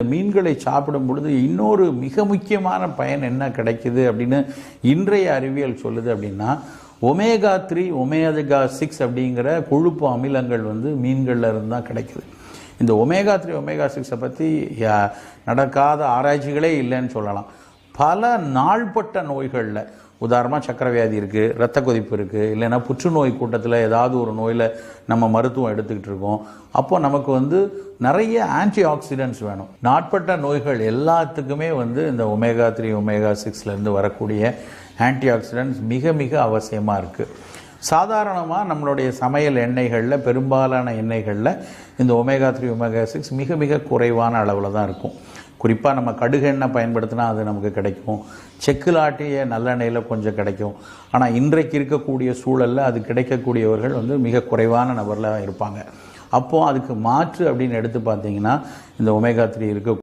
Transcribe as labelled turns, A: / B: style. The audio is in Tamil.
A: மீன்களை சாப்பிடும் பொழுது இன்னொரு மிக முக்கியமான பயன் என்ன கிடைக்குது அப்படின்னு இன்றைய அறிவியல் சொல்லுது அப்படின்னா, ஒமேகா 3 ஒமேகா 6 அப்படிங்கிற கொழுப்பு அமிலங்கள் மீன்கள்ல இருந்து தான் கிடைக்குது. இந்த ஒமேகா 3 ஒமேகா 6 பற்றி நடக்காத ஆராய்ச்சிகளே இல்லைன்னு சொல்லலாம். பல நாள்பட்ட நோய்களில், உதாரணமாக சக்கரை வியாதி இருக்குது, இரத்த கொதிப்பு இருக்குது, இல்லைன்னா புற்றுநோய் கூட்டத்தில் ஏதாவது ஒரு நோயில் நம்ம மருத்துவம் எடுத்துக்கிட்டு இருக்கோம். அப்போ நமக்கு நிறைய ஆன்டி ஆக்சிடென்ட்ஸ் வேணும். நாட்பட்ட நோய்கள் எல்லாத்துக்குமே இந்த ஒமேகா 3 ஒமேகா 6லேருந்து வரக்கூடிய ஆன்டி ஆக்சிடென்ட்ஸ் மிக மிக அவசியமாக இருக்குது. சாதாரணமாக நம்மளுடைய சமையல் எண்ணெய்களில், பெரும்பாலான எண்ணெய்களில் இந்த ஒமேகா 3 ஒமேகா 6 மிக மிக குறைவான அளவில் தான் இருக்கும். குறிப்பாக நம்ம கடுகு எண்ணெய் பயன்படுத்தினா அது நமக்கு கிடைக்கும். செக்கில் ஆட்டிய நல்லெண்ணெயில் கொஞ்சம் கிடைக்கும். ஆனால் இன்றைக்கு இருக்கக்கூடிய சூழலில் அது கிடைக்கக்கூடியவர்கள் மிக குறைவான நபரில் இருப்பாங்க. அப்போது அதுக்கு மாற்று அப்படின்னு எடுத்து பார்த்தீங்கன்னா இந்த ஒமேகா 3 இருக்க